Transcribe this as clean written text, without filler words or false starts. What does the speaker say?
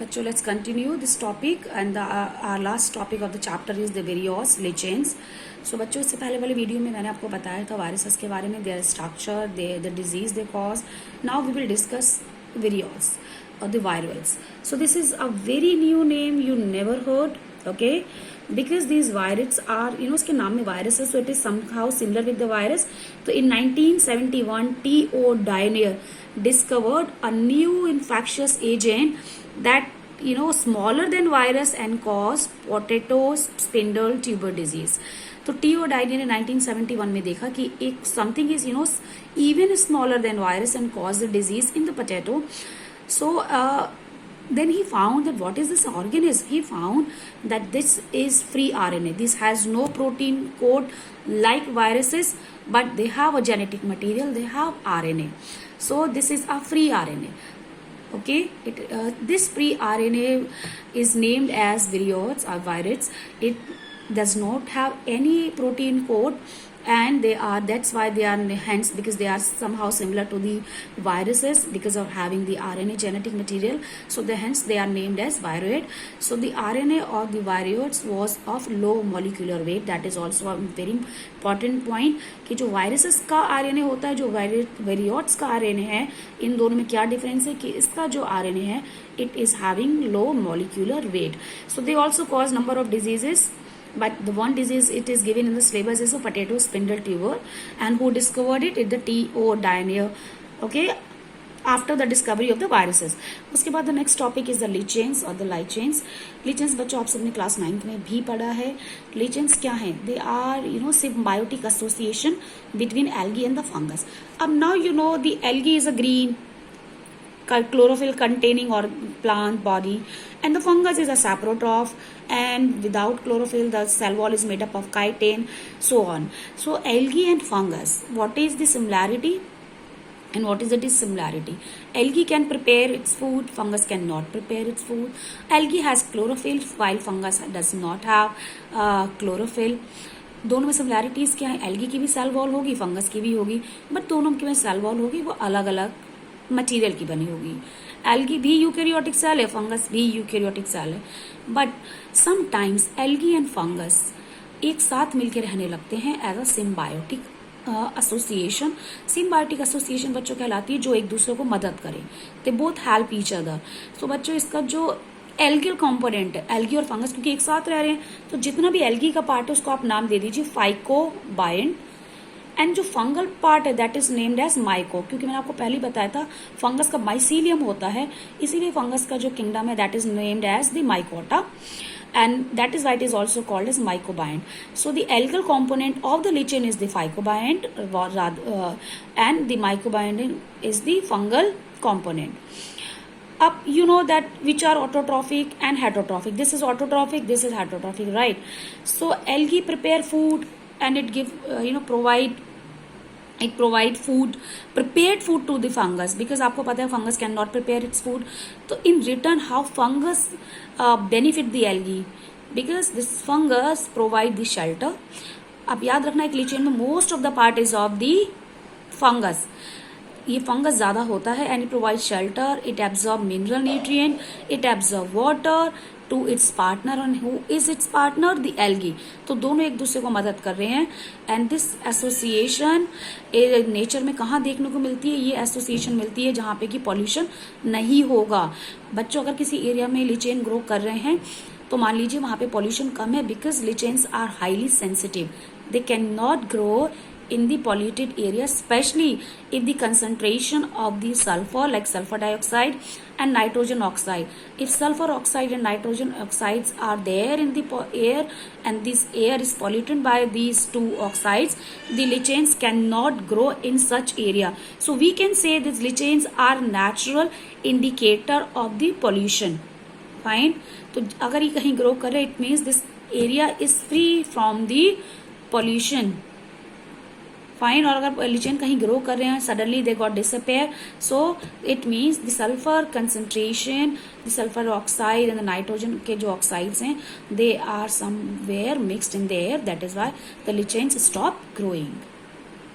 बच्चों, let's continue this topic and our last topic of the chapter is the various lichens. So बच्चों, इससे पहले वाले video में मैंने आपको बताया था वायरसेस के बारे में, their structure, the disease they cause. Now we will discuss various or the virals. So this is a very new name you never heard, okay? Because these viruses are, इसके नाम में virus है, so it is somehow similar with the virus. तो in 1971 T.O. Dyer discovered a new infectious agent that smaller than virus and cause potato spindle tuber disease. तो टी.ओ. Diane ने 1971 में देखा कि एक something is even smaller than virus and cause the disease in the potato. So then he found that what is this organism? He found that this is free RNA. This has no protein code like viruses, but they have a genetic material. They have RNA. So this is a free RNA. Okay, this free RNA is named as virions or virids. It does not have any protein code, and that's why they are, hence because they are somehow similar to the viruses because of having the RNA genetic material. So hence they are named as viroid. So the RNA of the viroids was of low molecular weight. That is also a very important point कि जो viruses का RNA होता है, जो viroids का RNA है, इन दोनों में क्या difference है कि इसका जो RNA है, it is having low molecular weight. So they also cause number of diseases. But the one disease it is given in the syllabus is a potato spindle tuber, and who discovered it? It's the T.O. Dyer. Okay, after the discovery of the viruses. उसके बाद the next topic is the lichens or the lichens. Lichens बच्चों आप सबने class 9th में भी पढ़ा है. Lichens क्या हैं? They are symbiotic association between algae and the fungus. अब now the algae is a green chlorophyll containing or plant body, and the fungus is a saprotroph, and without chlorophyll the cell wall is made up of chitin, so on. So algae and fungus, what is the similarity and what is the dissimilarity? Algae can prepare its food, fungus cannot prepare its food. Algae has chlorophyll while fungus does not have chlorophyll. दोनों में similarities क्या है? Algae की भी cell wall होगी, fungus की भी होगी, बट दोनों की में सेल वॉल होगी वो अलग अलग मटेरियल की बनी होगी. एल्गी भी यूकैरियोटिक सेल है, फंगस भी यूकैरियोटिक सेल है, but sometimes algae and fungus एक साथ मिलकर रहने लगते हैं as a symbiotic association. Symbiotic association बच्चों कहलाती है जो एक दूसरे को मदद करे. They both help each other. तो बच्चों इसका जो एल्गियल कंपोनेंट है, एल्गी और फंगस क्योंकि एक साथ रह रहे हैं, तो जितना भी एल्गी का पार्ट है उसको आप नाम दे दीजिए फाइकोबायंट, एंड जो फंगल पार्ट है that is named as myco, क्योंकि मैंने आपको पहले ही बताया था फंगस का माइसीलियम होता है, इसीलिए फंगस का जो किंगडम है that is named as the mycota, and that is why it is also called as mycobiont. So the algal component of the lichen is the phycobiont, and the mycobiont is the fungal component. Up you know that which are autotrophic and heterotrophic. This is autotrophic, this is heterotrophic, right? So algae prepare food and it give provide food, prepared food to the fungus, because आपको पता है fungus cannot prepare its food. तो in return how fungus benefit the algae, because this fungus provide the shelter. अब याद रखना एक lichen में most of the part is of the fungus. ये फंगस ज्यादा होता है and it provide shelter, it absorb mineral nutrient, it absorb water to its partner, and who is its partner? The algae. तो दोनों एक दूसरे को मदद कर रहे हैं. एंड दिस एसोसिएशन नेचर में कहाँ देखने को मिलती है? ये एसोसिएशन मिलती है जहाँ पे कि पॉल्यूशन नहीं होगा. बच्चों अगर किसी एरिया में लिचेन ग्रो कर रहे हैं तो मान लीजिए वहां पे पॉल्यूशन कम है, because lichens are highly sensitive, they can not grow in the polluted area, especially if the concentration of the sulfur like sulfur dioxide and nitrogen oxide, if sulfur oxide and nitrogen oxides are there in the air and this air is polluted by these two oxides, the lichens cannot grow in such area. So we can say these lichens are natural indicator of the pollution. Fine. तो अगर ये कहीं grow कर रहे, it means this area is free from the pollution. Fine. और अगर lichen कहीं grow कर रहे हैं suddenly they got disappear, so it means the sulphur concentration, the sulphur oxide and the nitrogen के जो ऑक्साइड्स हैं they are somewhere mixed in the air, that is why the lichens stop growing.